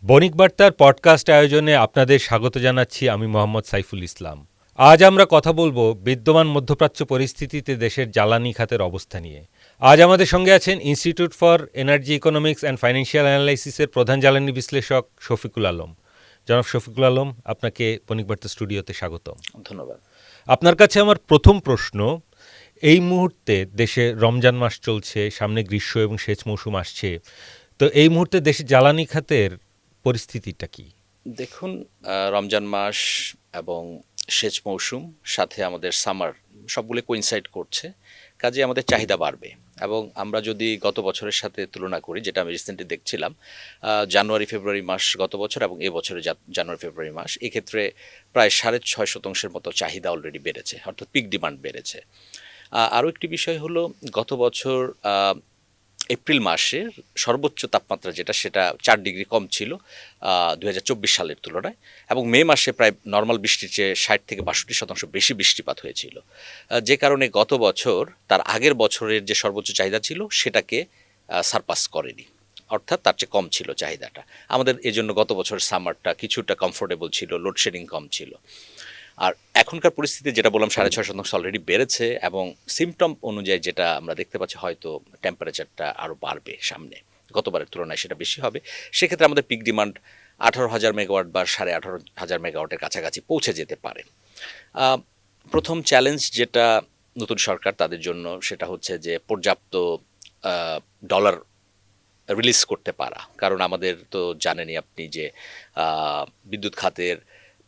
বণিক বার্তার পডকাস্ট আয়োজনে আপনাদের স্বাগত জানাচ্ছি আমি মোহাম্মদ সাইফুল ইসলাম। আজ আমরা কথা বলবো বিদ্যমান মধ্যপ্রাচ্য পরিস্থিতিতে দেশের জ্বালানি খাতের অবস্থা নিয়ে। আজ আমাদের সঙ্গে আছেন institute for energy economics and financial অ্যানালাইসিসের প্রধান জ্বালানি বিশ্লেষক শফিকুল আলম। জনাব শফিকুল আলম, আপনাকে বণিক বার্তা স্টুডিওতে স্বাগতম। ধন্যবাদ। আপনার কাছে আমার প্রথম প্রশ্ন, এই মুহূর্তে দেশে রমজান মাস চলছে, সামনে গ্রীষ্ম এবং সেচ মৌসুম আসছে, তো এই মুহূর্তে দেশের জ্বালানি খাতের পরিস্থিতিটা কি? দেখুন, রমজান মাস এবং সেচ মৌসুম সাথে আমাদের সামার সবগুলো কোইনসাইড করছে, কাজে আমাদের চাহিদা বাড়বে। এবং আমরা যদি গত বছরের সাথে তুলনা করি, যেটা আমি রিসেন্টলি দেখছিলাম, জানুয়ারি ফেব্রুয়ারি মাস গত বছর এবং এবছরে জানুয়ারি ফেব্রুয়ারি মাস, এক্ষেত্রে প্রায় 6.5% মতো চাহিদা অলরেডি বেড়েছে, অর্থাৎ পিক ডিমান্ড বেড়েছে। আরও একটি বিষয় হলো, গত বছর এপ্রিল মাসের সর্বোচ্চ তাপমাত্রা সেটা 4 ডিগ্রি কম ছিল 2024 সালের তুলনায়, এবং মে মাসে প্রায় নর্মাল বৃষ্টির চেয়ে 60-62% বেশি বৃষ্টিপাত হয়েছিল, যে কারণে গত বছর তার আগের বছরের যে সর্বোচ্চ চাহিদা ছিল সেটাকে সারপাস করেনি, অর্থাৎ তার চেয়ে কম ছিল চাহিদাটা। আমাদের এজন্য গত বছরের সামারটা কিছুটা কমফোর্টেবল ছিল, লোডশেডিং কম ছিল। আর এখনকার পরিস্থিতি যেটা বললাম, 6.5% অলরেডি বেড়েছে, এবং সিমটম অনুযায়ী যেটা আমরা দেখতে পাচ্ছি, হয়তো টেম্পারেচারটা আরও বাড়বে সামনে, গতবারের তুলনায় সেটা বেশি হবে। সেক্ষেত্রে আমাদের পিক ডিমান্ড 18,000 মেগাওয়াট বা 18,500 মেগাওয়াটের কাছাকাছি পৌঁছে যেতে পারে। প্রথম চ্যালেঞ্জ যেটা নতুন সরকার তাদের জন্য, সেটা হচ্ছে যে পর্যাপ্ত ডলার রিলিজ করতে পারা। কারণ আমাদের তো জানেনই আপনি যে বিদ্যুৎ খাতের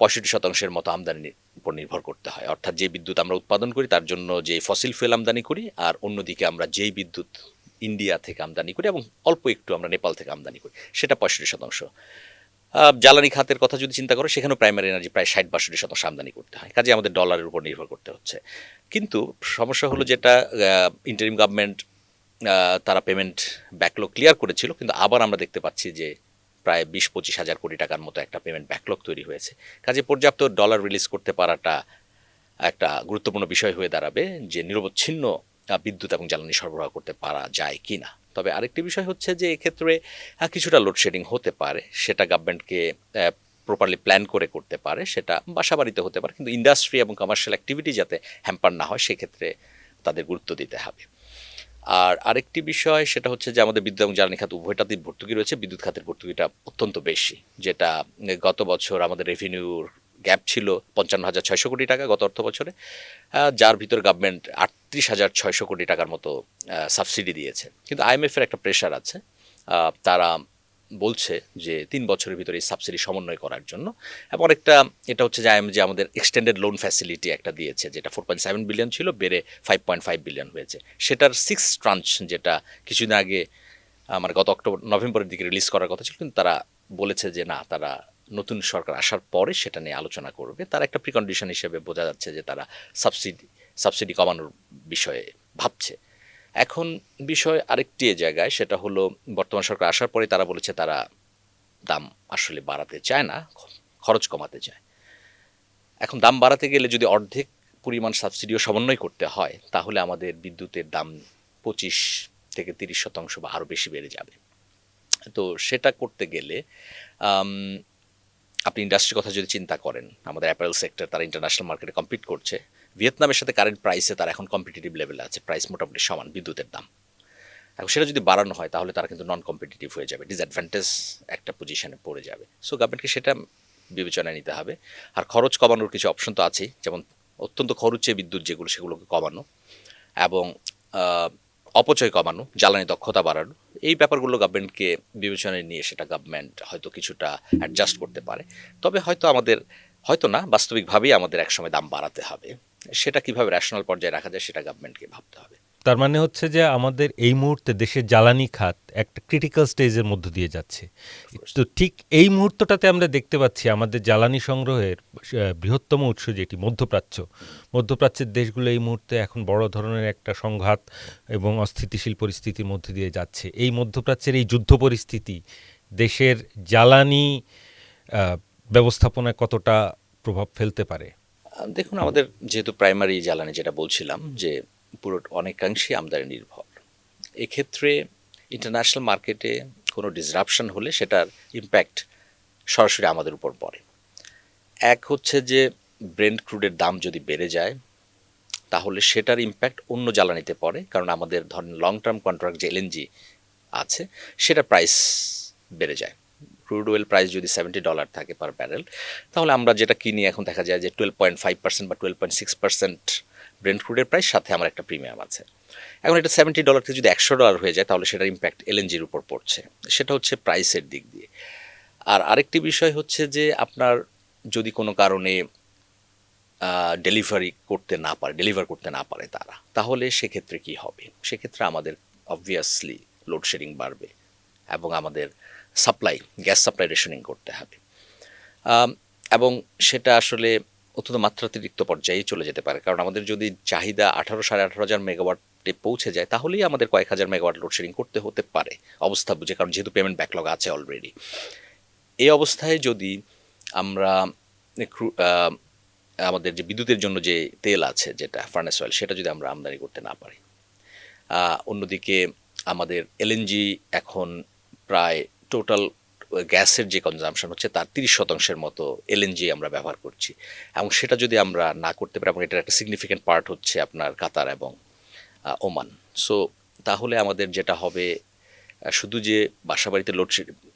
65% মতো আমদানির উপর নির্ভর করতে হয়, অর্থাৎ যে বিদ্যুৎ আমরা উৎপাদন করি তার জন্য যে ফসিল ফুয়েল আমদানি করি, আর অন্যদিকে আমরা যেই বিদ্যুৎ ইন্ডিয়া থেকে আমদানি করি এবং অল্প একটু আমরা নেপাল থেকে আমদানি করি, সেটা 65%। জ্বালানি খাতের কথা যদি চিন্তা করো, সেখানেও প্রাইমারি এনার্জি প্রায় 60-62% আমদানি করতে হয়, কাজে আমাদের ডলারের উপর নির্ভর করতে হচ্ছে। কিন্তু সমস্যা হলো যেটা, ইন্টারিম গভর্নমেন্ট তারা পেমেন্ট ব্যাকলগ ক্লিয়ার করেছিল, কিন্তু আবার আমরা দেখতে পাচ্ছি যে প্রায় 20-25 হাজার কোটি টাকার মতো একটা পেমেন্ট ব্যাকলগ তৈরি হয়েছে। কাজে পর্যাপ্ত ডলার রিলিজ করতে পারাটা একটা গুরুত্বপূর্ণ বিষয় হয়ে দাঁড়াবে, যে নিরবচ্ছিন্ন বিদ্যুৎ এবং জ্বালানি সরবরাহ করতে পারা যায় কি না। তবে আরেকটি বিষয় হচ্ছে যে এক্ষেত্রে কিছুটা লোডশেডিং হতে পারে, সেটা গভর্নমেন্টকে প্রপারলি প্ল্যান করে করতে পারে, সেটা বাসাবাড়িতে হতে পারে, কিন্তু ইন্ডাস্ট্রি এবং কমার্শিয়াল অ্যাক্টিভিটি যাতে হ্যাম্পার না হয় সেক্ষেত্রে তাদের গুরুত্ব দিতে হবে। আর আরেকটি বিষয় সেটা হচ্ছে যে আমাদের বিদ্যুৎ এবং জ্বালানি খাত উভয়টাতেই ভর্তুকি রয়েছে, বিদ্যুৎ খাতের ভর্তুকিটা অত্যন্ত বেশি, যেটা গত বছর আমাদের রেভিনিউর গ্যাপ ছিল 55,600 কোটি টাকা গত অর্থ বছরে, যার ভিতর গভর্নমেন্ট 38,600 কোটি টাকার মতো সাবসিডি দিয়েছে। কিন্তু আইএমএফের একটা প্রেশার আছে, তারা বলছে যে 3 বছরের ভিতরে এই সাবসিডি সমন্বয় করার জন্য, এবং একটা এটা হচ্ছে যে আইএমজি আমাদের এক্সটেন্ডেড লোন ফ্যাসিলিটি একটা দিয়েছে, যেটা 4.7 বিলিয়ন ছিল, বেড়ে 5.5 বিলিয়ন হয়েছে। সেটার 6th ট্রাঞ্চ, যেটা কিছুদিন আগে আমার গত নভেম্বরের দিকে রিলিজ করার কথা ছিল, কিন্তু তারা বলেছে যে না, তারা নতুন সরকার আসার পরে সেটা নিয়ে আলোচনা করবে। তার একটা প্রিকন্ডিশন হিসেবে বোঝা যাচ্ছে যে তারা সাবসিডি কমানোর বিষয়ে ভাবছে। এখন বিষয় আরেকটি জায়গায়, সেটা হলো বর্তমান সরকার আসার পরে তারা বলেছে তারা দাম আসলে বাড়াতে চায় না, খরচ কমাতে চায়। এখন দাম বাড়াতে গেলে যদি অর্ধেক পরিমাণ সাবসিডিও সমন্বয় করতে হয়, তাহলে আমাদের বিদ্যুতের দাম 25-30% বা আরও বেশি বেড়ে যাবে। তো সেটা করতে গেলে আপনি ইন্ডাস্ট্রির কথা যদি চিন্তা করেন, আমাদের অ্যাপারেল সেক্টর তারা ইন্টারন্যাশনাল মার্কেটে কম্পিট করছে। ভিয়েতনামের সাথে কারেন্ট প্রাইসে তারা এখন কম্পিটিটিভ লেভেলে আছে, প্রাইস মোটামুটি সমান বিদ্যুতের দাম। এখন সেটা যদি বাড়ানো হয় তাহলে তারা কিন্তু নন কম্পিটিটিভ হয়ে যাবে, ডিসঅ্যাডভান্টেজ একটা পজিশনে পড়ে যাবে। সো গভর্নমেন্টকে সেটা বিবেচনায় নিতে হবে। আর খরচ কমানোর কিছু অপশন তো আছেই, যেমন অত্যন্ত খরচে বিদ্যুৎ যেগুলো, সেগুলোকে কমানো, এবং অপচয় কমানো, জ্বালানি দক্ষতা বাড়ানো, এই ব্যাপারগুলো গভর্নমেন্টকে বিবেচনায় নিয়ে সেটা গভর্নমেন্ট হয়তো কিছুটা অ্যাডজাস্ট করতে পারে। তবে হয়তো না, বাস্তবিকভাবেই আমাদের একসময় দাম বাড়াতে হবে। সেটা কিভাবে ন্যাশনাল পর্যায়ে রাখা যায় সেটা গভর্নমেন্টকে ভাবতে হবে। তার মানে হচ্ছে যে আমাদের এই মুহূর্তে দেশের জ্বালানি খাত একটা ক্রিটিক্যাল স্টেজের মধ্য দিয়ে যাচ্ছে। তো ঠিক এই মুহূর্তটাতে আমরা দেখতে পাচ্ছি আমাদের জ্বালানি সংগ্রহের বৃহত্তম উৎস যেটি মধ্যপ্রাচ্যের দেশগুলো এই মুহূর্তে এখন বড় ধরনের একটা সংঘাত এবং অস্থিতিশীল পরিস্থিতির মধ্যে দিয়ে যাচ্ছে। এই মধ্যপ্রাচ্যের এই যুদ্ধ পরিস্থিতি দেশের জ্বালানি ব্যবস্থাপনায় কতটা প্রভাব ফেলতে পারে? দেখুন, আমাদের যেহেতু প্রাইমারি জ্বালানি যেটা বলছিলাম, যে পুরো অনেকাংশই আমদানি নির্ভর, এক্ষেত্রে ইন্টারন্যাশনাল মার্কেটে কোনো ডিসরাপশন হলে সেটার ইম্প্যাক্ট সরাসরি আমাদের উপর পড়ে। এক হচ্ছে যে ব্রেন্ট ক্রুডের দাম যদি বেড়ে যায় তাহলে সেটার ইম্প্যাক্ট অন্য জ্বালানিতে পড়ে, কারণ আমাদের ধরেন লং টার্ম কন্ট্রাক্ট যে এলএনজি আছে সেটা প্রাইস বেড়ে যায়। ক্রুড অয়েল প্রাইস যদি $70 থাকে পার ব্যারেল, তাহলে আমরা যেটা কিনি এখন দেখা যায় যে 12.5% বা 12.6% ব্রেন্ট ক্রুডের প্রাইস, সাথে আমার একটা প্রিমিয়াম আছে। এখন এটা $70 থেকে যদি $100 হয়ে যায় তাহলে সেটার ইম্প্যাক্ট এলএনজির উপর পড়ছে। সেটা হচ্ছে প্রাইসের দিক দিয়ে। আর আরেকটি বিষয় হচ্ছে যে আপনার যদি কোনো কারণে ডেলিভার করতে না পারে তারা, তাহলে সেক্ষেত্রে কি হবে? সেক্ষেত্রে আমাদের অবভিয়াসলি লোডশেডিং বাড়বে এবং আমাদের গ্যাস সাপ্লাই রেশনিং করতে হবে। এবং সেটা আসলে অত্যন্ত মাত্রাতিরিক্ত পর্যায়ে চলে যেতে পারে, কারণ আমাদের যদি চাহিদা 18,000-18,500 মেগাওয়াটে পৌঁছে যায় তাহলেই আমাদের কয়েক হাজার মেগাওয়াট লোডশেডিং করতে হতে পারে অবস্থা বুঝে, কারণ যেহেতু পেমেন্ট ব্যাকলগ আছে অলরেডি। এই অবস্থায় যদি আমরা আমাদের যে বিদ্যুতের জন্য যে তেল আছে যেটা ফার্নেস অয়েল, সেটা যদি আমরা আমদানি করতে না পারি, অন্যদিকে আমাদের এলএনজি এখন প্রায় টোটাল গ্যাসের যে কনজাম্পশন হচ্ছে তার 30% মতো এলএনজি আমরা ব্যবহার করছি, এবং সেটা যদি আমরা না করতে পারি, এবং এটার একটা সিগনিফিক্যান্ট পার্ট হচ্ছে আপনার কাতার এবং ওমান। সো তাহলে আমাদের যেটা হবে, শুধু যে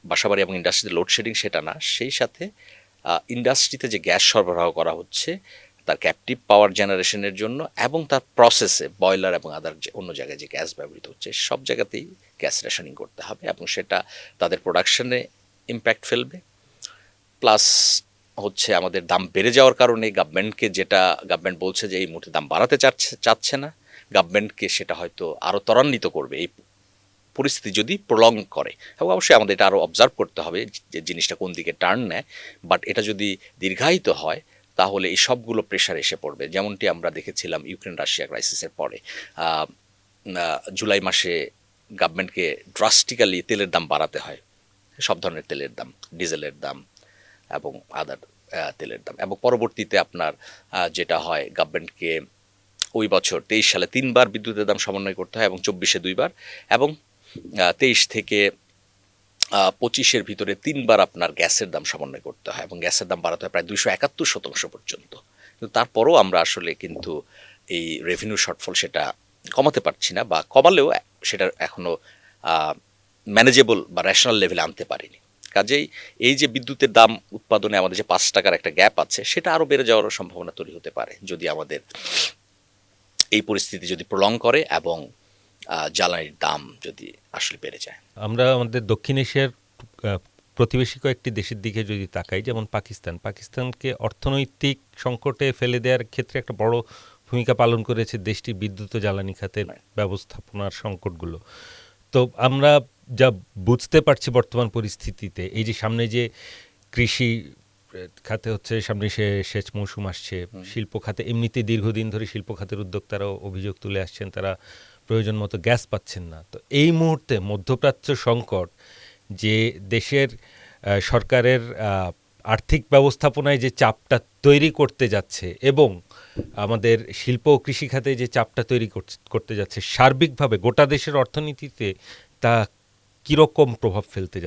বাসাবাড়ি এবং ইন্ডাস্ট্রিতে লোডশেডিং সেটা না, সেই সাথে ইন্ডাস্ট্রিতে যে গ্যাস সরবরাহ করা হচ্ছে তার ক্যাপটিভ পাওয়ার জেনারেশনের জন্য এবং তার প্রসেসে বয়লার এবং আদার যে অন্য জায়গায় যে গ্যাস ব্যবহৃত হচ্ছে সব জায়গাতেই গ্যাস রেশনিং করতে হবে, এবং সেটা তাদের প্রোডাকশনে ইম্প্যাক্ট ফেলবে। প্লাস হচ্ছে আমাদের দাম বেড়ে যাওয়ার কারণে গভর্নমেন্ট বলছে যে এই মুহূর্তে দাম বাড়াতে চাচ্ছে না, গভর্নমেন্টকে সেটা হয়তো আরও ত্বরান্বিত করবে এই পরিস্থিতি যদি প্রলং করে। এবং অবশ্যই আমাদের এটা আরও অবজার্ভ করতে হবে যে জিনিসটা কোন দিকে টার্ন নেয়, বাট এটা যদি দীর্ঘায়িত হয় তাহলে এই সবগুলো প্রেশার এসে পড়বে। যেমনটি আমরা দেখেছিলাম ইউক্রেন রাশিয়া ক্রাইসিসের পরে জুলাই মাসে গভর্নমেন্টকে ড্রাস্টিক্যালি তেলের দাম বাড়াতে হয়, সব ধরনের তেলের দাম, ডিজেলের দাম এবং আদার তেলের দাম, এবং পরবর্তীতে আপনার যেটা হয় গভর্নমেন্টকে ওই বছর 23 সালে 3 বার বিদ্যুতের দাম সমন্বয় করতে হয় এবং 24-এ 2 বার, এবং 23 থেকে 25-এর ভিতরে 3 বার আপনার গ্যাসের দাম সমন্বয় করতে হয়, এবং গ্যাসের দাম বাড়াতে হয় প্রায় 271% পর্যন্ত। কিন্তু তারপরও আমরা আসলে কিন্তু এই রেভিনিউ শর্টফল সেটা কমাতে পারছি না, বা কমালেও সেটা এখনও ম্যানেজেবল বা রেশনাল লেভেলে আনতে পারিনি। কাজেই এই যে বিদ্যুতের দাম উৎপাদনে আমাদের যে 5 টাকার একটা গ্যাপ আছে সেটা আরও বেড়ে যাওয়ার সম্ভাবনা তৈরি হতে পারে যদি আমাদের এই পরিস্থিতি যদি প্রলং করে এবং জ্বালানির দাম যদি আসলে বেড়ে যায়। আমরা আমাদের দক্ষিণ এশিয়ার প্রতিবেশী কয়েকটি দেশের দিকে যদি তাকাই, যেমন পাকিস্তানকে অর্থনৈতিক সংকটে ফেলে দেওয়ার ক্ষেত্রে একটা বড় ভূমিকা পালন করেছে দেশটির বিদ্যুৎ ও জ্বালানি খাতের ব্যবস্থাপনার সংকটগুলো। তো আমরা যা বুঝতে পারছি বর্তমান পরিস্থিতিতে, এই যে সামনে যে কৃষি খাতে হচ্ছে, সামনে সেচ মৌসুম আসছে, শিল্প খাতে এমনিতেই দীর্ঘদিন ধরে শিল্প খাতের উদ্যোক্তারাও অভিযোগ তুলে আসছেন তারা প্রয়োজন মতো গ্যাস পাচ্ছেন না। তো এই মুহূর্তে মধ্যপ্রাচ্য সংকট যে দেশের সরকারের আর্থিক ব্যবস্থাপনায় যে চাপটা তৈরি করতে যাচ্ছে এবং আমাদের শিল্প ও কৃষি খাতে যে চাপটা তৈরি করতে যাচ্ছে, সার্বিকভাবে গোটা দেশের অর্থনীতিতে তা কীরকম প্রভাব ফেলতে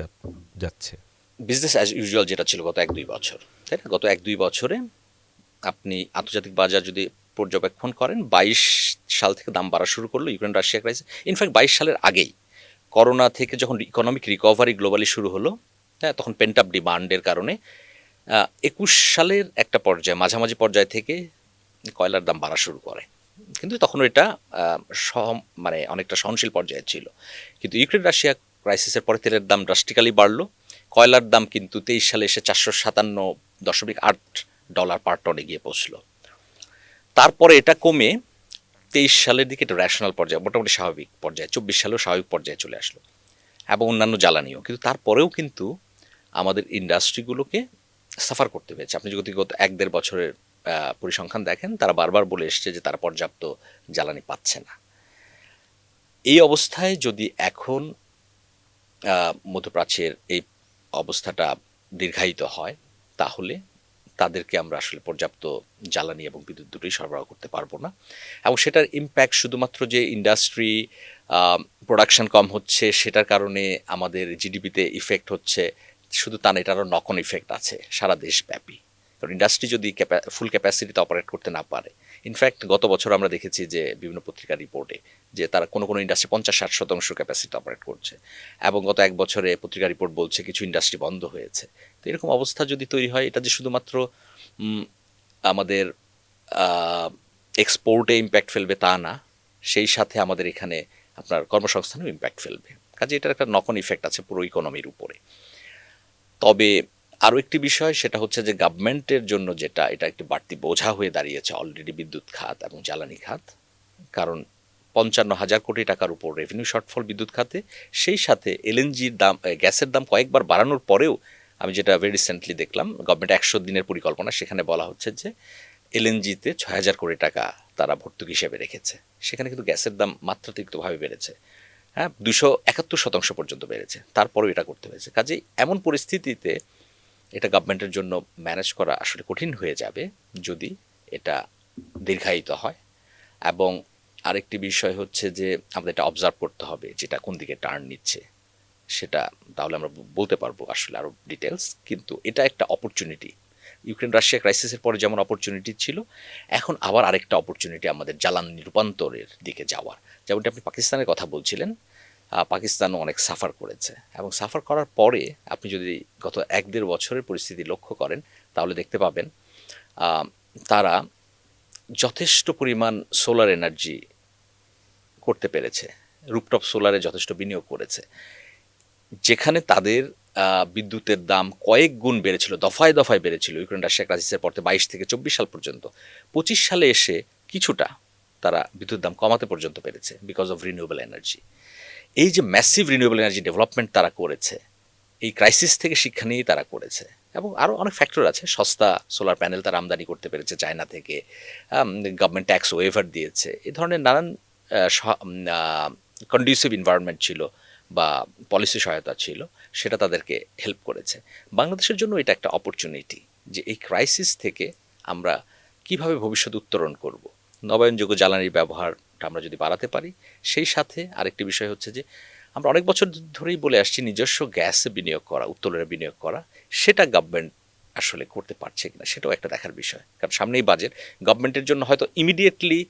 যাচ্ছে? বিজনেস অ্যাজ ইউজুয়াল যেটা ছিল গত 1-2 বছর, তাই না? গত 1-2 বছরে আপনি আন্তর্জাতিক বাজার যদি পর্যবেক্ষণ করেন, 22 সাল থেকে দাম বাড়া শুরু করলো ইউক্রেন রাশিয়া ক্রাইসিস। ইনফ্যাক্ট 22 সালের আগেই করোনা থেকে যখন ইকোনমিক রিকভারি গ্লোবালি শুরু হলো, হ্যাঁ, তখন পেন্ট আপ ডিমান্ডের কারণে 21 সালের একটা পর্যায়ে, মাঝামাঝি পর্যায় থেকে কয়লার দাম বাড়া শুরু করে, কিন্তু তখন এটা মানে অনেকটা সহনশীল পর্যায়ে ছিল। কিন্তু ইউক্রেন রাশিয়া ক্রাইসিসের পরে তেলের দাম ড্রাস্টিক্যালি বাড়লো, কয়লার দাম কিন্তু 23 সালে এসে $457.8 পার টনে গিয়ে পৌঁছলো। তারপরে এটা কমে 23 সালের দিকে একটা রেশনাল পর্যায়ে, মোটামুটি স্বাভাবিক পর্যায়ে, 24 সালেও স্বাভাবিক পর্যায়ে চলে আসলো, এবং অন্যান্য জ্বালানিও। কিন্তু তারপরেও কিন্তু আমাদের ইন্ডাস্ট্রিগুলোকে সাফার করতে হয়েছে। আপনি যদি গত 1-1.5 বছরের পরিসংখ্যান দেখেন, তারা বারবার বলে এসছে যে তারা পর্যাপ্ত জ্বালানি পাচ্ছে না। এই অবস্থায় যদি এখন মধ্যপ্রাচ্যের এই অবস্থাটা দীর্ঘায়িত হয় তাহলে তাদেরকে আমরা আসলে পর্যাপ্ত জ্বালানি এবং বিদ্যুৎ দুটোই সরবরাহ করতে পারবো না, এবং সেটার ইম্প্যাক্ট শুধুমাত্র যে ইন্ডাস্ট্রি প্রোডাকশন কম হচ্ছে সেটার কারণে আমাদের জিডিপিতে ইফেক্ট হচ্ছে শুধু তা না, এটা আরও নক অন ইফেক্ট আছে সারা দেশব্যাপী। কারণ ইন্ডাস্ট্রি যদি ফুল ক্যাপাসিটিতে অপারেট করতে না পারে, ইনফ্যাক্ট গত বছর আমরা দেখেছি যে বিভিন্ন পত্রিকার রিপোর্টে যে তারা কোনো কোনো ইন্ডাস্ট্রি 50-60% ক্যাপাসিটি অপারেট করছে, এবং গত এক বছরে পত্রিকা রিপোর্ট বলছে কিছু ইন্ডাস্ট্রি বন্ধ হয়েছে। তো এরকম অবস্থা যদি তৈরি হয়, এটা যে শুধুমাত্র আমাদের এক্সপোর্টে ইম্প্যাক্ট ফেলবে তা না, সেই সাথে আমাদের এখানে আপনার কর্মসংস্থানেও ইম্প্যাক্ট ফেলবে। কাজে এটার একটা নকন ইফেক্ট আছে পুরো ইকোনমির উপরে। তবে আরও একটি বিষয়, সেটা হচ্ছে যে গভর্নমেন্টের জন্য যেটা, এটা একটি বাড়তি বোঝা হয়ে দাঁড়িয়েছে অলরেডি বিদ্যুৎ খাত এবং জ্বালানি খাত। কারণ 55,000 কোটি টাকার উপর রেভিনিউ শর্টফল বিদ্যুৎ খাতে, সেই সাথে এলএনজির দাম, গ্যাসের দাম কয়েকবার বাড়ানোর পরেও, আমি যেটা ভেরি রিসেন্টলি দেখলাম গভর্নমেন্ট 100 দিনের পরিকল্পনা, সেখানে বলা হচ্ছে যে এলএনজিতে 6,000 কোটি টাকা তারা ভর্তুকি হিসেবে রেখেছে। সেখানে কিন্তু গ্যাসের দাম মাত্রাতিরিক্তভাবে বেড়েছে, হ্যাঁ 271% পর্যন্ত বেড়েছে, তারপরেও এটা করতে হয়েছে। কাজেই এমন পরিস্থিতিতে এটা গভর্নমেন্টের জন্য ম্যানেজ করা আসলে কঠিন হয়ে যাবে যদি এটা দীর্ঘায়িত হয়। এবং আরেকটি বিষয় হচ্ছে যে আমাদের এটা অবজার্ভ করতে হবে যেটা কোন দিকে টার্ন নিচ্ছে, সেটা তাহলে আমরা বলতে পারবো আসলে আরও ডিটেলস। কিন্তু এটা একটা অপরচুনিটি, ইউক্রেন রাশিয়া ক্রাইসিসের পরে যেমন অপরচুনিটি ছিল, এখন আবার আরেকটা অপরচুনিটি আমাদের জ্বালানি রূপান্তরের দিকে যাওয়ার। যেমনটি আপনি পাকিস্তানের কথা বলছিলেন, পাকিস্তানও অনেক সাফার করেছে, এবং সাফার করার পরে আপনি যদি গত 1-1.5 বছরের পরিস্থিতি লক্ষ্য করেন, তাহলে দেখতে পাবেন তারা যথেষ্ট পরিমাণ সোলার এনার্জি করতে পেরেছে, রুপটপ সোলারে যথেষ্ট বিনিয়োগ করেছে। যেখানে তাদের বিদ্যুতের দাম কয়েক গুণ বেড়েছিল, দফায় দফায় বেড়েছিল ইউক্রেন রাশিয়া ক্রাইসিসের পর 22 থেকে 24 সাল পর্যন্ত, 25 সালে এসে কিছুটা তারা বিদ্যুৎ দাম কমাতে পর্যন্ত পেরেছে বিকজ অফ রিনিউয়েবল এনার্জি। এই যে ম্যাসিভ রিনিউয়েবল এনার্জি ডেভেলপমেন্ট তারা করেছে, এই ক্রাইসিস থেকে শিক্ষা নিয়েই তারা করেছে। এবং আরও অনেক ফ্যাক্টর আছে, সস্তা সোলার প্যানেল তারা আমদানি করতে পেরেছে চায়না থেকে, গভর্নমেন্ট ট্যাক্স ওয়েভার দিয়েছে, এই ধরনের নানান কন্ডিউসিভ এনভায়রনমেন্ট ছিল বা পলিসি সহায়তা ছিল, সেটা তাদেরকে হেল্প করেছে। বাংলাদেশের জন্য এটা একটা অপরচুনিটি যে এই ক্রাইসিস থেকে আমরা কিভাবে ভবিষ্যৎ উত্তরণ করব। নবায়নযোগ্য জ্বালানির ব্যবহারটা আমরা যদি বাড়াতে পারি, সেই সাথে আরেকটি বিষয় হচ্ছে যে আমরা অনেক বছর ধরেই বলে আসছি নিজস্ব গ্যাসে বিনিয়োগ করা, উত্তোলনে বিনিয়োগ করা, সেটা গভর্নমেন্ট আসলে করতে পারছে কিনা সেটাও একটা দেখার বিষয়। কারণ সামনেই বাজেট, গভর্নমেন্টের জন্য হয়তো ইমিডিয়েটলি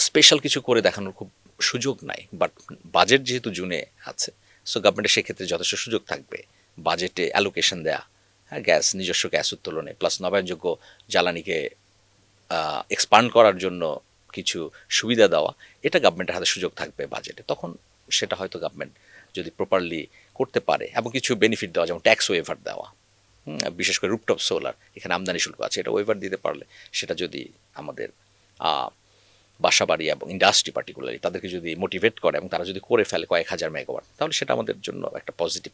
স্পেশাল কিছু করে দেখানোর খুব সুযোগ নাই, বাট বাজেট যেহেতু জুনে আছে, সো গভর্নমেন্টের সেক্ষেত্রে যথেষ্ট সুযোগ থাকবে বাজেটে অ্যালোকেশন দেয়া, হ্যাঁ, গ্যাস, নিজস্ব গ্যাস উত্তোলনে, প্লাস নবায়নযোগ্য জ্বালানিকে এক্সপান্ড করার জন্য কিছু সুবিধা দেওয়া, এটা গভর্নমেন্টের হাতে সুযোগ থাকবে বাজেটে। তখন সেটা হয়তো গভর্নমেন্ট যদি প্রপারলি করতে পারে, এবং কিছু বেনিফিট দেওয়া, যেমন ট্যাক্স ওয়েভার দেওয়া, বিশেষ করে রুপটপ সোলার, এখানে আমদানি শুল্ক আছে, এটা ওয়েভার দিতে পারলে, সেটা যদি আমাদের বাসাবাড়ি এবং ইন্ডাস্ট্রি পার্টিকুলারলি তাদেরকে যদি মোটিভেট করে এবং তারা যদি করে ফেলে কয়েক হাজার মেগাওয়াট, তাহলে সেটা আমাদের জন্য একটা পজিটিভ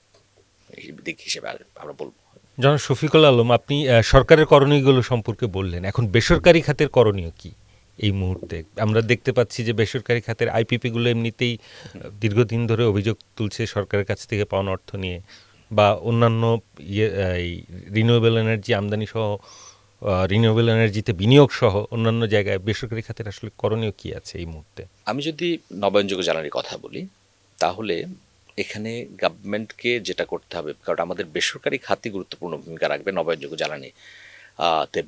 দিক হিসেবে আমরা বলবো। জনাব শফিকুল আলম, আপনি সরকারের করণীয়গুলো সম্পর্কে বললেন, এখন বেসরকারি খাতের করণীয় কি এই মুহূর্তে? আমরা দেখতে পাচ্ছি যে বেসরকারি খাতের আইপিপিগুলো এমনিতেই দীর্ঘদিন ধরে অভিযোগ তুলছে সরকারের কাছ থেকে পাওনা অর্থ নিয়ে, বা অন্যান্য এই রিনিউয়েবল এনার্জি আমদানি সহ, রিনিউয়েবল এনার্জিতে বিনিয়োগ সহ অন্যান্য জায়গায় বেসরকারি খাতের আসলে করণীয় কি আছে এই মুহূর্তে? আমি যদি নবায়নযোগ্য জ্বালানির কথা বলি, তাহলে এখানে গভর্নমেন্টকে যেটা করতে হবে, কারণ আমাদের বেসরকারি খাতই গুরুত্বপূর্ণ ভূমিকা রাখবে নবায়নযোগ্য জ্বালানি তে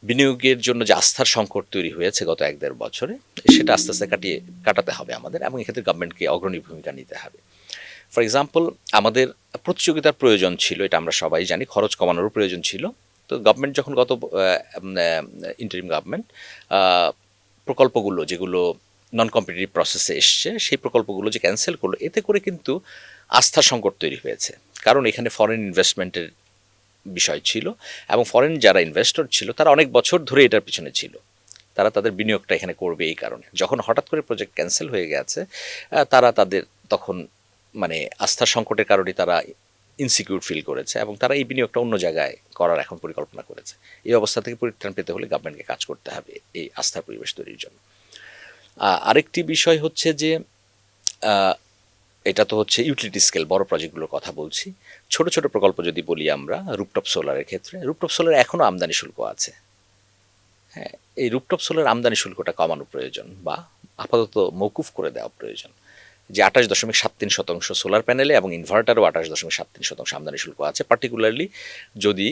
বিনিয়োগের জন্য যে আস্থার সংকট তৈরি হয়েছে গত 1-1.5 বছরে, সেটা আস্তে আস্তে কাটাতে হবে আমাদের, এবং এক্ষেত্রে গভর্নমেন্টকে অগ্রণী ভূমিকা নিতে হবে। ফর এক্সাম্পল, আমাদের প্রতিযোগিতার প্রয়োজন ছিল, এটা আমরা সবাই জানি, খরচ কমানোরও প্রয়োজন ছিল। তো গভর্নমেন্ট যখন গত ইন্টারিম গভর্নমেন্ট প্রকল্পগুলো যেগুলো নন কম্পিটিটিভ প্রসেসে এসছে, সেই প্রকল্পগুলো যে ক্যান্সেল করলো, এতে করে কিন্তু আস্থার সংকট তৈরি হয়েছে। কারণ এখানে ফরেন ইনভেস্টমেন্টের বিষয় ছিল, এবং ফরেন যারা ইনভেস্টর ছিল তারা অনেক বছর ধরে এটার পিছনে ছিল, তারা তাদের বিনিয়োগটা এখানে করবে। এই কারণে যখন হঠাৎ করে প্রজেক্ট ক্যান্সেল হয়ে গেছে, তারা তাদের তখন মানে আস্থার সংকটের কারণে তারা ইনসিকিউর ফিল করেছে, এবং তারা এই বিনিয়োগটা অন্য জায়গায় করার এখন পরিকল্পনা করেছে। এই অবস্থা থেকে পরিত্রাণ পেতে হলে গভর্নমেন্টকে কাজ করতে হবে এই আস্থার পরিবেশ তৈরির জন্য। আরেকটি বিষয় হচ্ছে যে এটা তো হচ্ছে ইউটিলিটি স্কেল বড় প্রজেক্টগুলোর কথা বলছি। ছোট ছোট প্রকল্প যদি বলি আমরা, রুপটপ সোলারের ক্ষেত্রে, রুপটপ সোলার এখনও আমদানি শুল্ক আছে। হ্যাঁ, এই রুপটপ সোলার আমদানি শুল্কটা কমানো প্রয়োজন, বা আপাতত মৌকুফ করে দেওয়া প্রয়োজন। যে 28.73% সোলার প্যানেলে এবং ইনভার্টারও 28.73% আমদানি শুল্ক আছে। পার্টিকুলারলি যদি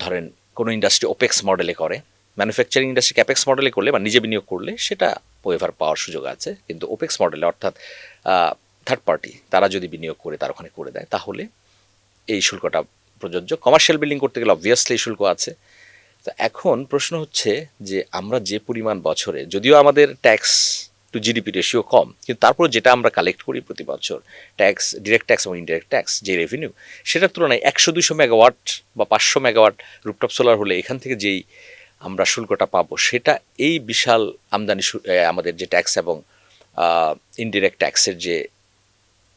ধরেন কোনো ইন্ডাস্ট্রি ওপেক্স মডেলে করে, ম্যানুফ্যাকচারিং ইন্ডাস্ট্রি ক্যাপেক্স মডেলে করলে বা নিজে বিনিয়োগ করলে সেটা ওয়েভার পাওয়ার সুযোগ আছে, কিন্তু ওপেক্স মডেলে অর্থাৎ থার্ড পার্টি তারা যদি বিনিয়োগ করে তার ওখানে করে দেয় তাহলে এই শুল্কটা প্রযোজ্য। কমার্শিয়াল বিল্ডিং করতে গেলে অবভিয়াসলি শুল্ক আছে। তো এখন প্রশ্ন হচ্ছে যে আমরা যে পরিমাণ বছরে, যদিও আমাদের ট্যাক্স টু জিডিপি রেশিও কম, কিন্তু তারপর যেটা আমরা কালেক্ট করি প্রতি বছর ট্যাক্স, ডিরেক্ট ট্যাক্স এবং ইনডিরেক্ট ট্যাক্স, যে রেভিনিউ, সেটার তুলনায় 100-200 মেগাওয়াট বা 500 মেগাওয়াট রুপটপ সোলার হলে এখান থেকে যেই আমরা শুল্কটা পাবো সেটা এই বিশাল আমদানি আমাদের যে ট্যাক্স এবং ইনডিরেক্ট ট্যাক্সের যে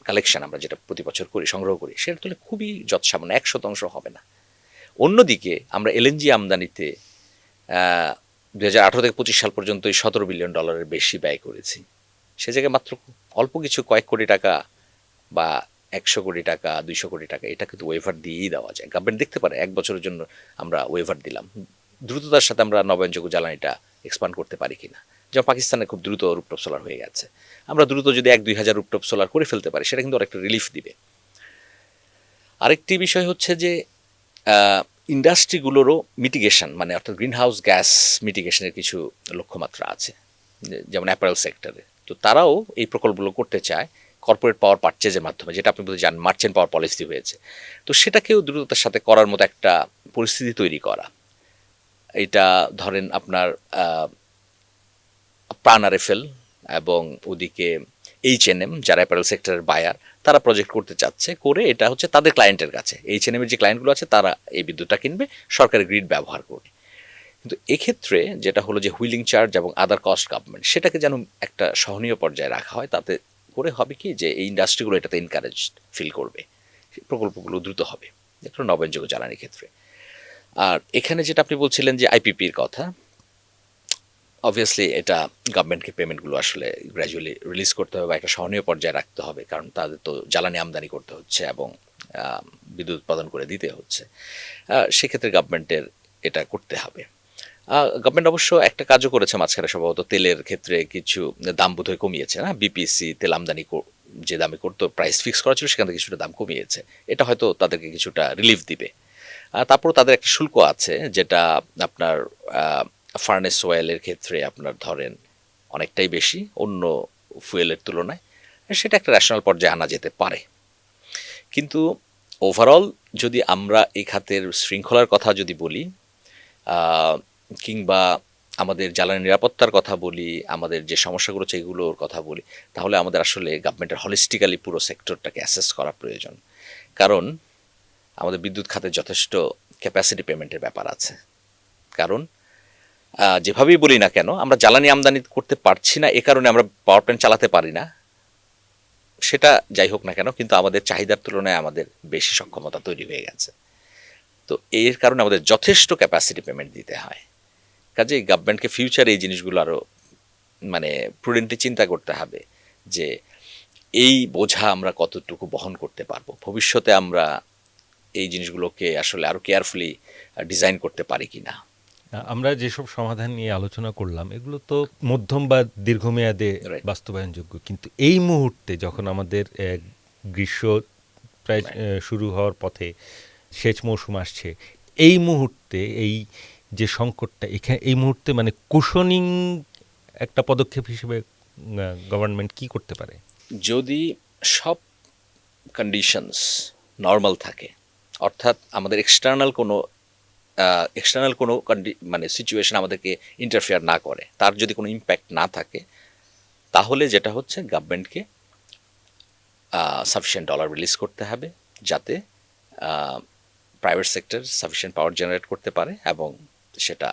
কালেকশন আমরা যেটা প্রতি বছর করি, সংগ্রহ করি, সেটা তুলে খুবই যৎসামান্য, 1% হবে না। অন্যদিকে আমরা এলএনজি আমদানিতে 2018 থেকে 25 সাল পর্যন্ত $17 বিলিয়ন বেশি ব্যয় করেছি। সে জায়গায় মাত্র অল্প কিছু কয়েক কোটি টাকা বা 100 কোটি টাকা, 200 কোটি টাকা এটা কিন্তু ওয়েভার দিয়েই দেওয়া যায়। গভর্নমেন্ট দেখতে পারে 1 বছরের জন্য আমরা ওয়েভার দিলাম, দ্রুততার সাথে আমরা নবায়নযোগ্য জ্বালানিটা এক্সপান্ড করতে পারি কিনা। যেমন পাকিস্তানে খুব দ্রুত রুপটপ সোলার হয়ে গেছে, আমরা দ্রুত যদি 1-2 হাজার রুপটপ সোলার করে ফেলতে পারি সেটা কিন্তু অনেকটা রিলিফ দিবে। আরেকটি বিষয় হচ্ছে যে ইন্ডাস্ট্রিগুলোরও মিটিগেশন, মানে অর্থাৎ গ্রিন হাউস গ্যাস মিটিগেশনের কিছু লক্ষ্যমাত্রা আছে, যেমন অ্যাপারেল সেক্টরে। তো তারাও এই প্রকল্পগুলো করতে চায় কর্পোরেট পাওয়ার পারচেজের মাধ্যমে, যেটা আপনি বলতে জানেন মার্চেন্ট পাওয়ার পলিসি হয়েছে। তো সেটাকেও দ্রুততার সাথে করার মতো একটা পরিস্থিতি তৈরি করা। এটা ধরেন আপনার প্রাণ আরএফএল এবং ওদিকে এইচএনএম যারা অ্যাপারেল সেক্টরের বায়ার, তারা প্রজেক্ট করতে চাচ্ছে, করে এটা হচ্ছে তাদের ক্লায়েন্টের কাছে, এইচএনএমের যে ক্লায়েন্টগুলো আছে তারা এই বিদ্যুৎটা কিনবে, সরকারের গ্রিড ব্যবহার করে। কিন্তু এক্ষেত্রে যেটা হলো যে হুইলিং চার্জ এবং আদার কস্ট গভর্নমেন্ট সেটাকে যেন একটা সহনীয় পর্যায়ে রাখা হয়, তাতে করে হবে কি যে এই ইন্ডাস্ট্রিগুলো এটাতে এনকারেজ ফিল করবে, প্রকল্পগুলো দ্রুত হবে, এটা নবায়নযোগ্য জ্বালানির ক্ষেত্রে। আর এখানে যেটা আপনি বলছিলেন যে আইপিপির কথা, অবভিয়াসলি এটা গভর্নমেন্টকে পেমেন্টগুলো আসলে গ্র্যাজুয়ালি রিলিজ করতে হবে বা একটা সহনীয় পর্যায়ে রাখতে হবে, কারণ তাদের তো জ্বালানি আমদানি করতে হচ্ছে এবং বিদ্যুৎ উৎপাদন করে দিতে হচ্ছে। সেক্ষেত্রে গভর্নমেন্টের এটা করতে হবে। গভর্নমেন্ট অবশ্য একটা কাজও করেছে মাঝখানে, সম্ভবত তেলের ক্ষেত্রে কিছু দাম বোধহয় কমিয়েছে না, বিপিসি তেল আমদানি যে দামে করতো প্রাইস ফিক্স করা ছিল সেখান থেকে কিছুটা দাম কমিয়েছে, এটা হয়তো তাদেরকে কিছুটা রিলিফ দিবে। তারপর তাদের একটা শুল্ক আছে যেটা আপনার ফার্নেস অয়েলের ক্ষেত্রে আপনার ধরেন অনেকটাই বেশি অন্য ফুয়েলের তুলনায়, সেটা একটা ন্যাশনাল পর্যায়ে আনা যেতে পারে। কিন্তু ওভারঅল যদি আমরা এই খাতের শৃঙ্খলার কথা যদি বলি কিংবা আমাদের জ্বালানি নিরাপত্তার কথা বলি, আমাদের যে সমস্যাগুলো হচ্ছে এগুলোর কথা বলি, তাহলে আমাদের আসলে গভর্নমেন্টের হলিস্টিক্যালি পুরো সেক্টরটাকে অ্যাসেস করা প্রয়োজন। কারণ আমাদের বিদ্যুৎ খাতে যথেষ্ট ক্যাপাসিটি পেমেন্টের ব্যাপার আছে। কারণ যেভাবেই বলি না কেন আমরা জ্বালানি আমদানি করতে পারছি না, এ কারণে আমরা পাওয়ার প্ল্যান্ট চালাতে পারি না, সেটা যাই হোক না কেন, কিন্তু আমাদের চাহিদার তুলনায় আমাদের বেশি সক্ষমতা তৈরি হয়ে গেছে। তো এর কারণে আমাদের যথেষ্ট ক্যাপাসিটি পেমেন্ট দিতে হয়। কাজেই গভর্নমেন্টকে ফিউচারে এই জিনিসগুলো আরও মানে প্রুডেন্টলি চিন্তা করতে হবে যে এই বোঝা আমরা কতটুকু বহন করতে পারবো, ভবিষ্যতে আমরা এই জিনিসগুলোকে আসলে আরও কেয়ারফুলি ডিজাইন করতে পারি কি না। আমরা যেসব সমাধান নিয়ে আলোচনা করলাম এগুলো তো মধ্যম বা দীর্ঘমেয়াদে Right. বাস্তবায়নযোগ্য, কিন্তু এই মুহূর্তে যখন আমাদের গ্রীষ্ম প্রায় শুরু হওয়ার পথে, সেচ মৌসুম আসছে, এই মুহূর্তে এই যে সংকটটা এখানে এই মুহূর্তে মানে কুশনিং একটা পদক্ষেপ হিসেবে গভর্নমেন্ট কি করতে পারে? যদি সব কন্ডিশনস নর্মাল থাকে, অর্থাৎ আমাদের এক্সটার্নাল কোনো মানে সিচুয়েশন আমাদেরকে ইন্টারফেয়ার না করে, তার যদি কোনো ইম্প্যাক্ট না থাকে, তাহলে যেটা হচ্ছে গভর্নমেন্টকে সাফিসিয়েন্ট ডলার রিলিজ করতে হবে যাতে প্রাইভেট সেক্টর সাফিসিয়েন্ট পাওয়ার জেনারেট করতে পারে এবং সেটা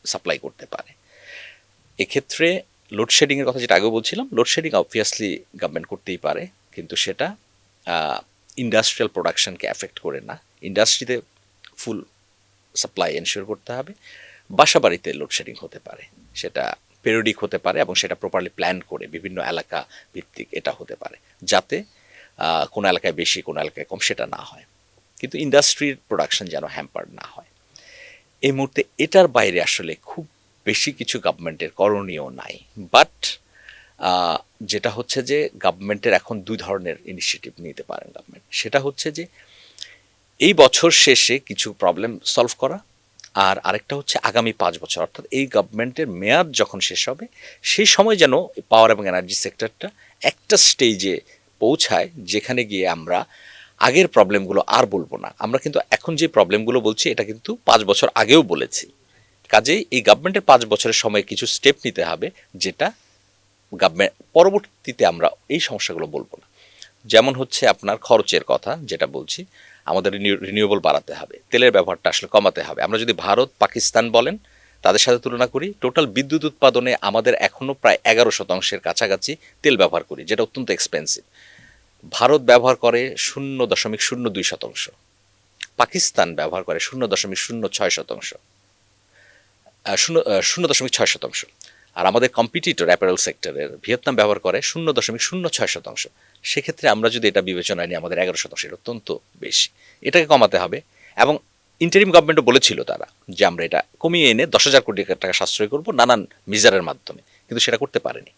সাপ্লাই করতে পারে। এক্ষেত্রে লোডশেডিংয়ের কথা যেটা আগেও বলছিলাম, লোডশেডিং অবভিয়াসলি গভর্নমেন্ট করতেই পারে, কিন্তু সেটা ইন্ডাস্ট্রিয়াল প্রোডাকশনকে অ্যাফেক্ট করে না। ইন্ডাস্ট্রিতে ফুল সাপ্লাই এনশিওর করতে হবে। বাসা বাড়িতে লোডশেডিং হতে পারে, সেটা পেরিয়ডিক হতে পারে এবং সেটা প্রপারলি প্ল্যান করে বিভিন্ন এলাকা ভিত্তিক এটা হতে পারে, যাতে কোনো এলাকায় বেশি কোনো এলাকায় কম সেটা না হয়, কিন্তু ইন্ডাস্ট্রির প্রোডাকশন যেন হ্যাম্পার্ড না হয়। এই মুহূর্তে এটার বাইরে আসলে খুব বেশি কিছু গভর্নমেন্টের করণীয় নাই। বাট যেটা হচ্ছে যে গভর্নমেন্টের এখন দুই ধরনের ইনিশিয়েটিভ নিতে পারেন গভর্নমেন্ট। সেটা হচ্ছে যে এই বছর শেষে কিছু প্রবলেম সলভ করা, আর আরেকটা হচ্ছে আগামী 5 বছর, অর্থাৎ এই গভর্নমেন্টের মেয়াদ যখন শেষ হবে সেই সময় যেন পাওয়ার এবং এনার্জি সেক্টরটা একটা স্টেজে পৌঁছায় যেখানে গিয়ে আমরা আগের প্রবলেমগুলো আর বলবো না। আমরা কিন্তু এখন যে প্রবলেমগুলো বলছি এটা কিন্তু 5 বছর আগেও বলেছি। কাজেই এই গভর্নমেন্টের 5 বছরের সময় কিছু স্টেপ নিতে হবে যেটা গভর্নমেন্ট পরবর্তীতে আমরা এই সমস্যাগুলো বলবো না। যেমন হচ্ছে আপনার খরচের কথা যেটা বলছি, আমাদের রিনিউয়েবল বাড়াতে হবে, তেলের ব্যবহারটা আসলে কমাতে হবে। আমরা যদি ভারত পাকিস্তান বলেন তাদের সাথে তুলনা করি, টোটাল বিদ্যুৎ উৎপাদনে আমাদের এখনও প্রায় 11% কাছাকাছি তেল ব্যবহার করি, যেটা অত্যন্ত এক্সপেন্সিভ। ভারত ব্যবহার করে 0.02%, পাকিস্তান ব্যবহার করে 0.06%, 0.6%, আর আমাদের কম্পিটিটর অ্যাপারেল সেক্টরের ভিয়েতনাম ব্যবহার করে 0.06%। সেক্ষেত্রে আমরা যদি এটা বিবেচনায় নিই আমাদের 11%, এটা অত্যন্ত বেশি। এটাকে কমাতে হবে, এবং ইন্টারিম গভর্নমেন্টও বলেছিল তারা যে আমরা এটা কমিয়ে এনে 10,000 কোটি টাকা সাশ্রয় করব নানান মিজারের মাধ্যমে, কিন্তু সেটা করতে পারেনি।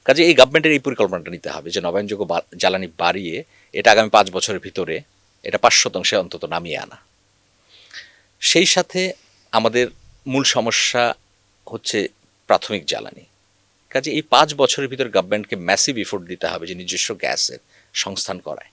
কাজে এই গভর্নমেন্টের এই পরিকল্পনাটা নিতে হবে যে নবায়নযোগ্য জ্বালানি বাড়িয়ে এটা আগামী 5 বছরের ভিতরে এটা 5% অন্তত নামিয়ে আনা। সেই সাথে আমাদের মূল সমস্যা হচ্ছে প্রাথমিক জ্বালানি। কাজে এই 5 বছরের ভিতরে গভর্নমেন্টকে ম্যাসিভ এফোর্ট দিতে হবে যে নিজস্ব গ্যাসের সংস্থান করায়।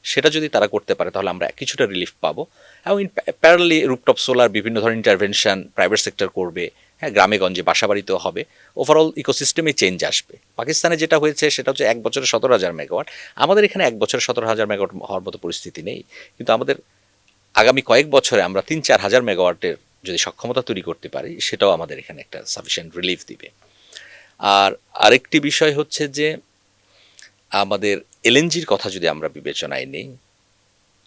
সেটা যদি তারা করতে পারে তাহলে আমরা কিছুটা রিলিফ পাবো, এবং প্যারালি রুপটপ সোলার বিভিন্ন ধরনের ইন্টারভেনশন প্রাইভেট সেক্টর করবে, হ্যাঁ, গ্রামে গঞ্জে বাসাবাড়িতেও হবে, ওভারঅল ইকোসিস্টেমে চেঞ্জ আসবে। পাকিস্তানে যেটা হয়েছে সেটা হচ্ছে 1 বছরে 17,000 মেগাওয়াট, আমাদের এখানে 1 বছরে 17,000 মেগাওয়াট হওয়ার মতো পরিস্থিতি নেই, কিন্তু আমাদের আগামী কয়েক বছরে আমরা 3-4 হাজার মেগাওয়াটের যদি সক্ষমতা তৈরি করতে পারি সেটাও আমাদের এখানে একটা সাফিসিয়েন্ট রিলিফ দিবে। আর আরেকটি বিষয় হচ্ছে যে আমাদের এলএনজির কথা যদি আমরা বিবেচনায় নিই,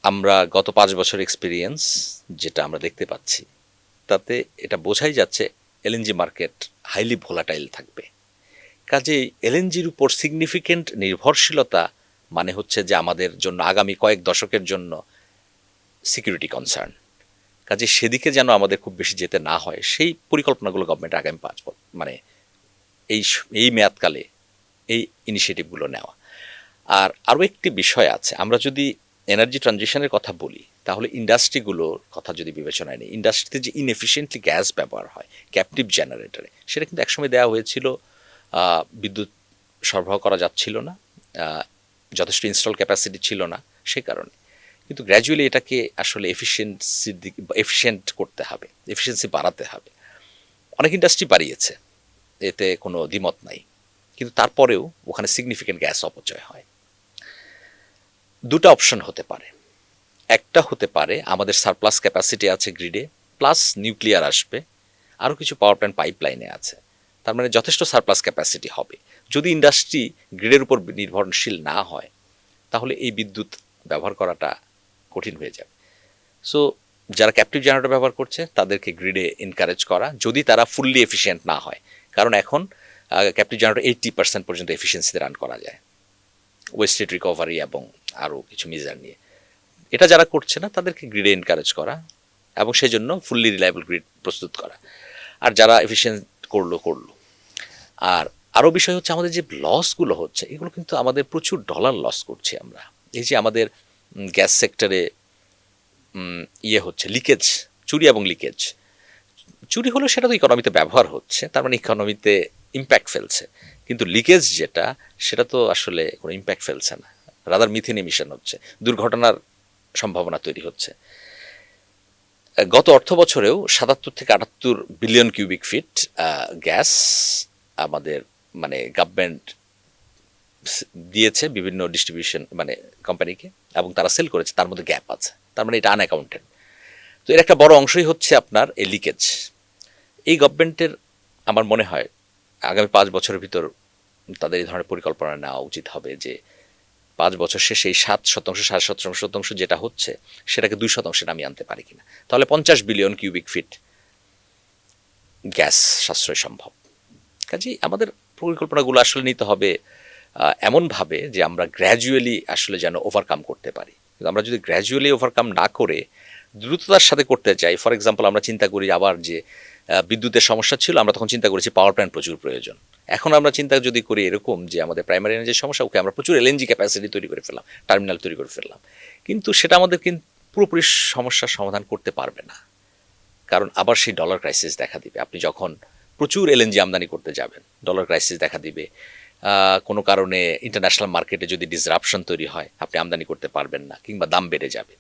আমরা গত 5 বছর এক্সপিরিয়েন্স যেটা আমরা দেখতে পাচ্ছি তাতে এটা বোঝাই যাচ্ছে এলএনজি মার্কেট হাইলি ভোলাটাইল থাকবে। কাজেই এলএনজির উপর সিগনিফিকেন্ট নির্ভরশীলতা মানে হচ্ছে যে আমাদের জন্য আগামী কয়েক দশকের জন্য সিকিউরিটি কনসার্ন। কাজে সেদিকে যেন আমাদের খুব বেশি যেতে না হয় সেই পরিকল্পনাগুলো গভর্নমেন্ট আগামী 5 বছর মানে এই মেয়াদকালে এই ইনিশিয়েটিভগুলো নেওয়া। আর আরও একটি বিষয় আছে, আমরা যদি এনার্জি ট্রানজিশনের কথা বলি তাহলে ইন্ডাস্ট্রিগুলোর কথা যদি বিবেচনায় নিই, ইন্ডাস্ট্রিতে যে ইনএফিশিয়েন্টলি গ্যাস ব্যবহার হয় ক্যাপটিভ জেনারেটরে, সেটা কিন্তু একসময় দেওয়া হয়েছিল, বিদ্যুৎ সরবরাহ করা যাচ্ছিল না, যথেষ্ট ইনস্টল ক্যাপাসিটি ছিল না, সে কারণে। কিন্তু গ্র্যাজুয়ালি এটাকে আসলে এফিশিয়েন্ট করতে হবে, এফিসিয়েন্সি বাড়াতে হবে। অনেক ইন্ডাস্ট্রি বাড়িয়েছে, এতে কোনো দ্বিমত নাই, কিন্তু তারপরেও ওখানে সিগনিফিক্যান্ট গ্যাস অপচয় হয়। দুটো অপশন হতে পারে, একটা হতে পারে আমাদের সারপ্লাস ক্যাপাসিটি আছে গ্রিডে, প্লাস নিউক্লিয়ার আসবে, আরও কিছু পাওয়ার প্ল্যান্ট পাইপলাইনে আছে, তার মানে যথেষ্ট সারপ্লাস ক্যাপাসিটি হবে। যদি ইন্ডাস্ট্রি গ্রিডের উপর নির্ভরশীল না হয় তাহলে এই বিদ্যুৎ ব্যবহার করাটা কঠিন হয়ে যাবে। সো যারা ক্যাপটিভ জেনারেটর ব্যবহার করছে তাদেরকে গ্রিডে এনকারেজ করা, যদি তারা ফুললি এফিশিয়েন্ট না হয়, কারণ এখন ক্যাপটিভ জেনারেটর 80% পর্যন্ত এফিসিয়েন্সিতে রান করা যায়, ওয়েস্টেড রিকভারি এবং আরও কিছু মেজার নিয়ে। এটা যারা করছে না তাদেরকে গ্রিডে এনকারেজ করা এবং সেই জন্য ফুললি রিলায়েবল গ্রিড প্রস্তুত করা। আর যারা এফিসিয়েন্ট করলো। আর আরও বিষয় হচ্ছে আমাদের যে লসগুলো হচ্ছে এগুলো কিন্তু আমাদের প্রচুর ডলার লস করছি আমরা। এই যে আমাদের গ্যাস সেক্টরে হচ্ছে লিকেজ, চুরি এবং লিকেজ। চুরি হলো সেটা তো ইকোনমিতে ব্যবহার হচ্ছে, তার মানে ইকোনমিতে ইম্প্যাক্ট ফেলছে, কিন্তু লিকেজ যেটা সেটা তো আসলে কোনো ইম্প্যাক্ট ফেলছে না, রাদার মিথেন এমিশন হচ্ছে, দুর্ঘটনার সম্ভাবনা তৈরি হচ্ছে। গত অর্থ বছরেও 77 থেকে 78 বিলিয়ন কিউবিক ফিট গ্যাস আমাদের মানে গভর্নমেন্ট দিয়েছে বিভিন্ন ডিস্ট্রিবিউশন মানে কোম্পানিকে, এবং তারা সেল করেছে, তার মধ্যে গ্যাপ আছে, তার মানে এটা আনঅ্যাকাউন্টেড। তো এর একটা বড় অংশই হচ্ছে আপনার এই লিকেজ। এই গভর্নমেন্টের আমার মনে হয় আগামী 5 বছরের ভিতর তাদের এই ধরনের পরিকল্পনা নেওয়া উচিত হবে যে 5 বছর শেষে এই 7%, 7.5% যেটা হচ্ছে সেটাকে 2% নামিয়ে আনতে পারি কিনা, তাহলে 50 বিলিয়ন কিউবিক ফিট গ্যাস সাশ্রয় সম্ভব। কাজেই আমাদের পরিকল্পনাগুলো আসলে নিতে হবে এমনভাবে যে আমরা গ্র্যাজুয়ালি আসলে যেন ওভারকাম করতে পারি। কিন্তু আমরা যদি গ্র্যাজুয়ালি ওভারকাম না করে দ্রুততার সাথে করতে চাই, ফর এক্সাম্পল আমরা চিন্তা করি আবার যে বিদ্যুতের সমস্যা ছিল, আমরা তখন চিন্তা করেছি পাওয়ার প্ল্যান্ট প্রচুর প্রয়োজন। এখন আমরা চিন্তা যদি করি এরকম যে আমাদের প্রাইমারি এনার্জির সমস্যা, ওকে আমরা প্রচুর এলএনজি ক্যাপাসিটি তৈরি করে ফেললাম, টার্মিনাল তৈরি করে ফেললাম, কিন্তু সেটা আমাদের কিন্তু পুরোপুরি সমস্যার সমাধান করতে পারবে না। কারণ আবার সেই ডলার ক্রাইসিস দেখা দিবে। আপনি যখন প্রচুর এলএনজি আমদানি করতে যাবেন, ডলার ক্রাইসিস দেখা দিবে। কোনো কারণে ইন্টারন্যাশনাল মার্কেটে যদি ডিসরাপশন তৈরি হয়, আপনি আমদানি করতে পারবেন না, কিংবা দাম বেড়ে যাবে।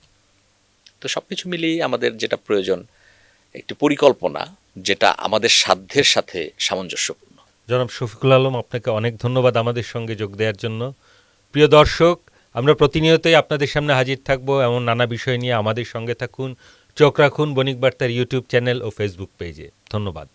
তো সব কিছু মিলিয়ে আমাদের যেটা প্রয়োজন একটি পরিকল্পনা, যেটা আমাদের সাধ্যের সাথে সামঞ্জস্যপূর্ণ। জনাব শফিকুল আলম, আপনাকে অনেক ধন্যবাদ আমাদের সঙ্গে যোগ দেওয়ার জন্য। প্রিয় দর্শক, আমরা প্রতিনিয়তই আপনাদের সামনে হাজির থাকব এমন নানা বিষয় নিয়ে। আমাদের সঙ্গে থাকুন, চোখ রাখুন বণিক বার্তার ইউটিউব চ্যানেল ও ফেসবুক পেজে। ধন্যবাদ।